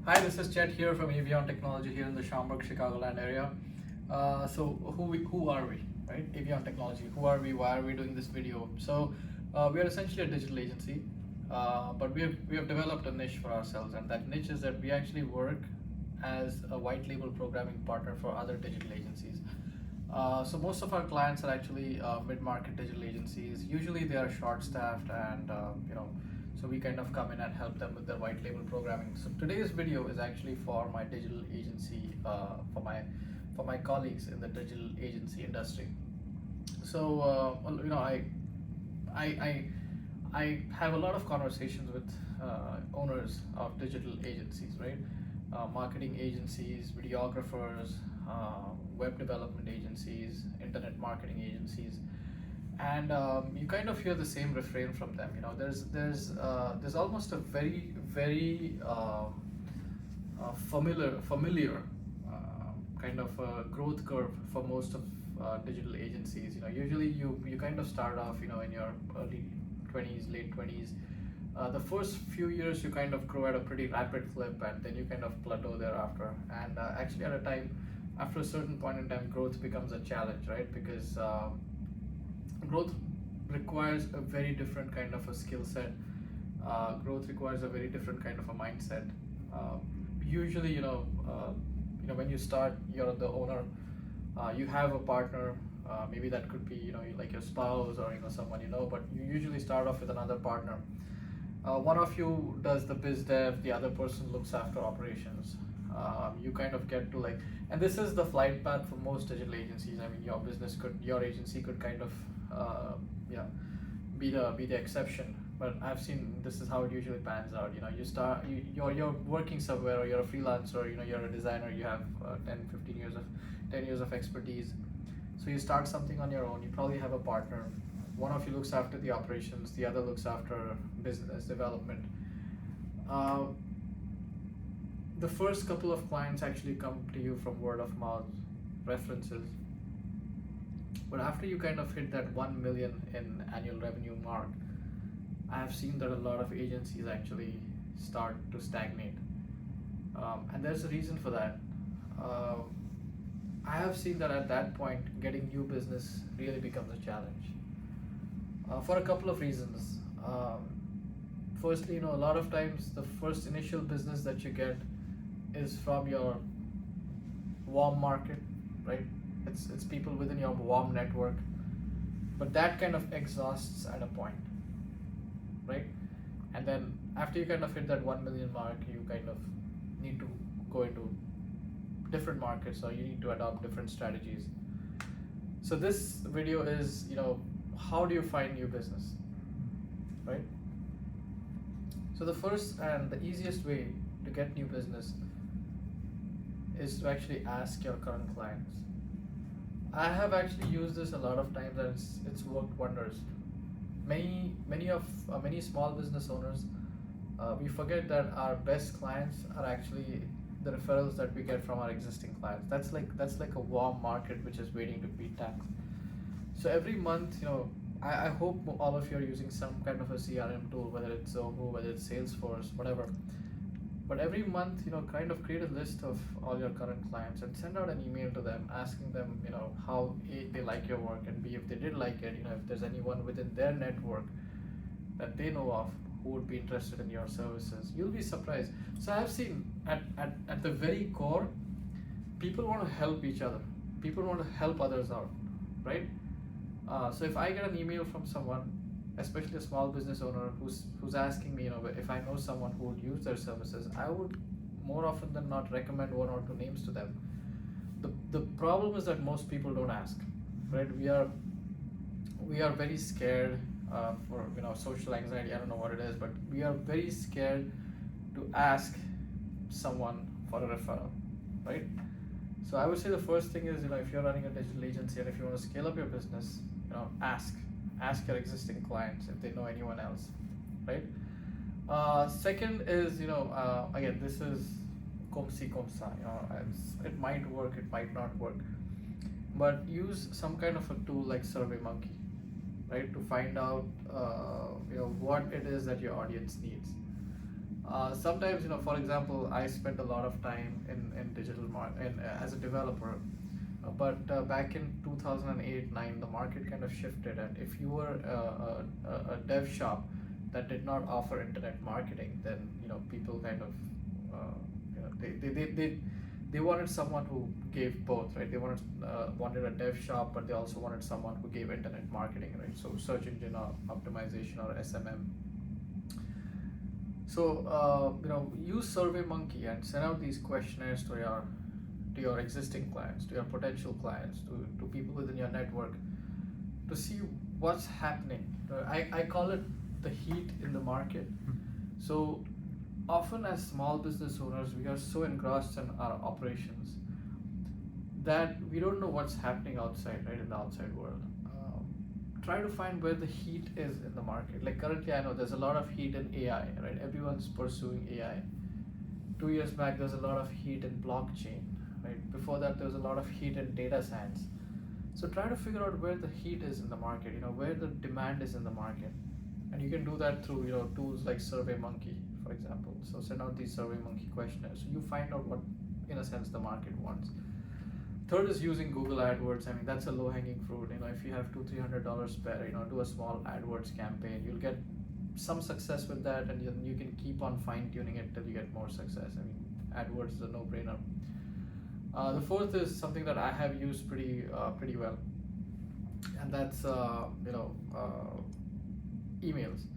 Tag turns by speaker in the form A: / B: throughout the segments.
A: Hi, this is Chet here from Avion Technology here in the Schaumburg, Chicagoland area. Who are we, right? Avion Technology. Who are we? Why are we doing this video? We are essentially a digital agency, but we have developed a niche for ourselves, and that niche is that we actually work as a white label programming partner for other digital agencies. So most of our clients are actually mid-market digital agencies. Usually they are short-staffed, and so we kind of come in and help them with their white label programming. So today's video is actually for my digital agency, for my colleagues in the digital agency industry. I, I I have a lot of conversations with owners of digital agencies, right? Marketing agencies, videographers, web development agencies, internet marketing agencies, and you kind of hear the same refrain from them. You know, there's almost a very familiar kind of growth curve for most of digital agencies. You know, usually you kind of start off, you know, in your early 20s, late 20s. The first few years you kind of grow at a pretty rapid clip, and then you kind of plateau thereafter. And actually, at a time, after a certain point in time, growth becomes a challenge, right? Because growth requires a very different kind of a skill set. Growth requires a very different kind of a mindset. Usually, when you start, you're the owner. You have a partner. Maybe that could be, like your spouse or someone you know. But you usually start off with another partner. One of you does the biz dev, the other person looks after operations. You kind of get to like, and this is the flight path for most digital agencies. I mean, your agency could kind of, yeah, be the exception. But I've seen this is how it usually pans out. You know, you're working somewhere, or you're a freelancer. You know, you're a designer. You have 10 years of expertise. So you start something on your own. You probably have a partner. One of you looks after the operations, the other looks after business development. The first couple of clients actually come to you from word of mouth, references. But after you kind of hit that 1 million in annual revenue mark, I have seen that a lot of agencies actually start to stagnate. And there's a reason for that. I have seen that at that point, getting new business really becomes a challenge. For a couple of reasons. Firstly, a lot of times the first initial business that you get is from your warm market, right? It's people within your warm network, but that kind of exhausts at a point, right? And then after you kind of hit that 1 million mark, you kind of need to go into different markets, or you need to adopt different strategies. So this video is, how do you find new business, right? So the first and the easiest way to get new business is to actually ask your current clients. I have actually used this a lot of times, and it's worked wonders. Many small business owners, we forget that our best clients are actually the referrals that we get from our existing clients. That's like a warm market which is waiting to be tapped. So every month, I hope all of you are using some kind of a CRM tool, whether it's Zoho, whether it's Salesforce, whatever. But every month, kind of create a list of all your current clients and send out an email to them, asking them, how A, they like your work, and B, if they did like it, if there's anyone within their network that they know of who would be interested in your services. You'll be surprised. So I've seen at the very core, people want to help each other. People want to help others out, right? So if I get an email from someone, especially a small business owner who's asking me, if I know someone who would use their services, I would more often than not recommend one or two names to them. The problem is that most people don't ask, right? We are very scared for social anxiety. I don't know what it is, but we are very scared to ask someone for a referral, right? So I would say the first thing is, if you're running a digital agency and if you want to scale up your business, ask your existing clients if they know anyone else, right? Second is, again, this is comme si comme ça. It might work, it might not work, but use some kind of a tool like SurveyMonkey, right, to find out what it is that your audience needs. Sometimes, for example, I spent a lot of time in as a developer, but back in 2008-9, the market kind of shifted, and if you were a dev shop that did not offer internet marketing, then people kind of they wanted someone who gave both, right? They wanted a dev shop, but they also wanted someone who gave internet marketing, right? So search engine optimization or SMM. So use SurveyMonkey and send out these questionnaires to your existing clients, to your potential clients, to people within your network, to see what's happening. I call it the heat in the market. So often as small business owners, we are so engrossed in our operations that we don't know what's happening outside, right, in the outside world. Try to find where the heat is in the market. Like currently, I know there's a lot of heat in AI, right? Everyone's pursuing AI. 2 years back, there's a lot of heat in blockchain, right? Before that, there was a lot of heat in data science. So try to figure out where the heat is in the market, where the demand is in the market. And you can do that through, tools like SurveyMonkey, for example. So send out these SurveyMonkey questionnaires. So you find out what, in a sense, the market wants. Third is using Google AdWords. I mean, that's a low-hanging fruit. If you have $200-300 spare, do a small AdWords campaign. You'll get some success with that, and you can keep on fine-tuning it till you get more success. I mean, AdWords is a no-brainer. The fourth is something that I have used pretty well, and that's emails.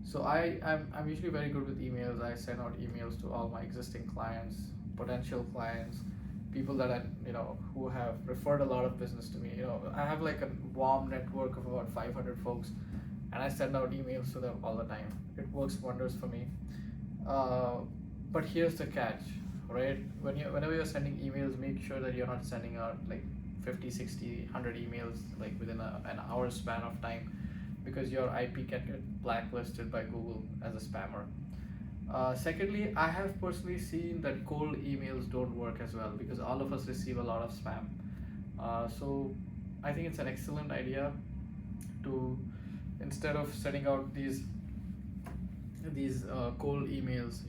A: So I'm usually very good with emails. I send out emails to all my existing clients, potential clients, people that I who have referred a lot of business to me. I have like a warm network of about 500 folks, and I send out emails to them all the time. It works wonders for me. But here's the catch, right? Whenever you're sending emails, make sure that you're not sending out like 50, 60, 100 emails like within an hour span of time, because your IP can get blacklisted by Google as a spammer. Secondly, I have personally seen that cold emails don't work as well, because all of us receive a lot of spam. So I think it's an excellent idea to, instead of sending out these cold emails,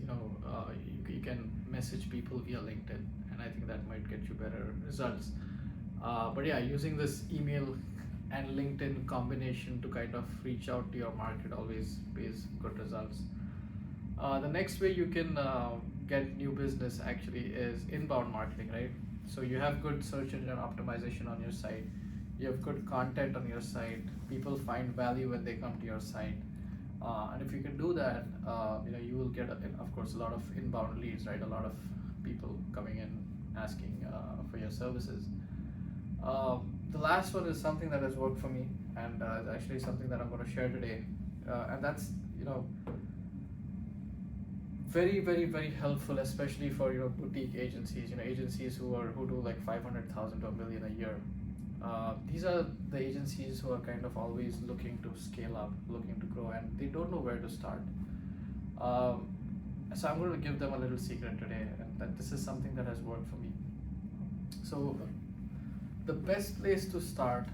A: you can message people via LinkedIn, and I think that might get you better results. But yeah, using this email and LinkedIn combination to kind of reach out to your market always pays good results. The next way you can get new business actually is inbound marketing, right? So you have good search engine optimization on your site, you have good content on your site, people find value when they come to your site, and if you can do that, you will get, of course, a lot of inbound leads, right? A lot of people coming in asking for your services. The last one is something that has worked for me, and it's actually something that I'm going to share today, and that's very, very, very helpful, especially for boutique agencies, agencies who do like 500,000 to $1 million a year. These are the agencies who are kind of always looking to scale up, looking to grow, and they don't know where to start. So I'm going to give them a little secret today, and that this is something that has worked for me. So the best place to start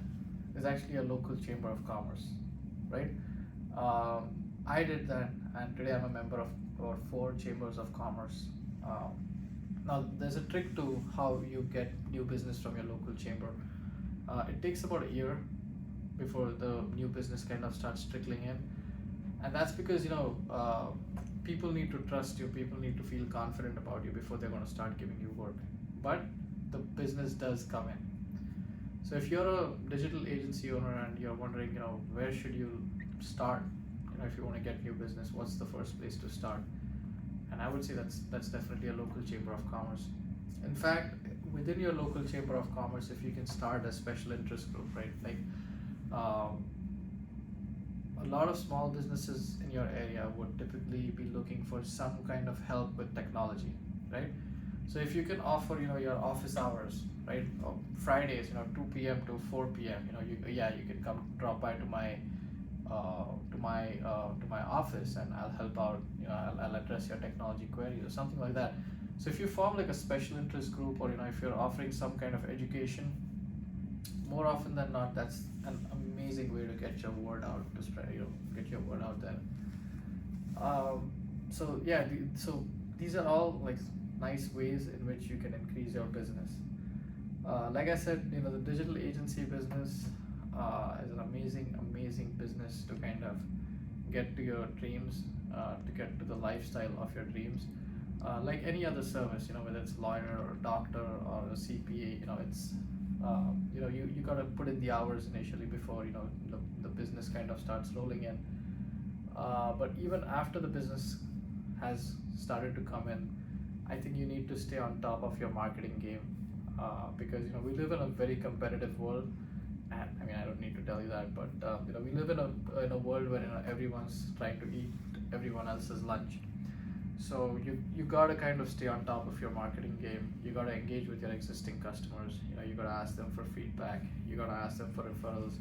A: is actually a local chamber of commerce, right? I did that, and today I'm a member of about 4 chambers of commerce. Now, there's a trick to how you get new business from your local chamber. It takes about a year before the new business kind of starts trickling in, and that's because people need to trust you, people need to feel confident about you before they're going to start giving you work. But the business does come in. So if you're a digital agency owner and you're wondering, where should you start? If you want to get new business, what's the first place to start? And I would say that's definitely a local chamber of commerce. In fact, within your local chamber of commerce, if you can start a special interest group, right? Like a lot of small businesses in your area would typically be looking for some kind of help with technology, right? So if you can offer, your office hours, right? Fridays, 2 p.m. to 4 p.m. You can come drop by to my office, and I'll help out. I'll address your technology queries or something like that. So if you form like a special interest group, or if you're offering some kind of education, more often than not, that's an amazing way to get your word out, to spread, get your word out there. So yeah, so these are all like nice ways in which you can increase your business. Like I said, the digital agency business is an amazing business to kind of get to your dreams, to get to the lifestyle of your dreams. Like any other service, whether it's lawyer or doctor or a CPA, you gotta put in the hours initially before the business kind of starts rolling in. But even after the business has started to come in, I think you need to stay on top of your marketing game, because we live in a very competitive world, and I mean I don't need to tell you that, but we live in a world where everyone's trying to eat everyone else's lunch. So you gotta kind of stay on top of your marketing game. You gotta engage with your existing customers. You gotta ask them for feedback. You gotta ask them for referrals.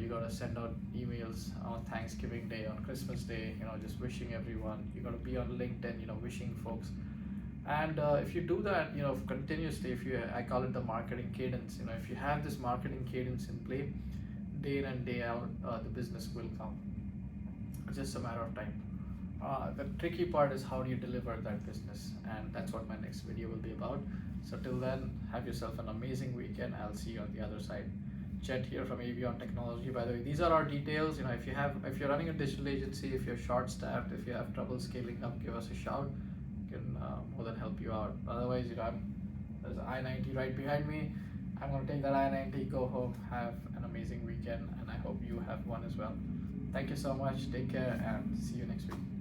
A: You gotta send out emails on Thanksgiving Day, on Christmas Day. Just wishing everyone. You gotta be on LinkedIn. Wishing folks. And if you do that, continuously, if you, I call it the marketing cadence. If you have this marketing cadence in play, day in and day out, the business will come. It's just a matter of time. The tricky part is how do you deliver that business, and that's what my next video will be about. So till then, have yourself an amazing weekend. I'll see you on the other side. Chet here from Avion Technology. By the way, these are our details. If you're running a digital agency, if you're short staffed, if you have trouble scaling up, give us a shout. We can more than help you out. Otherwise, there's I-90 right behind me. I'm gonna take that I-90, go home, have an amazing weekend, and I hope you have one as well. Thank you so much. Take care, and see you next week.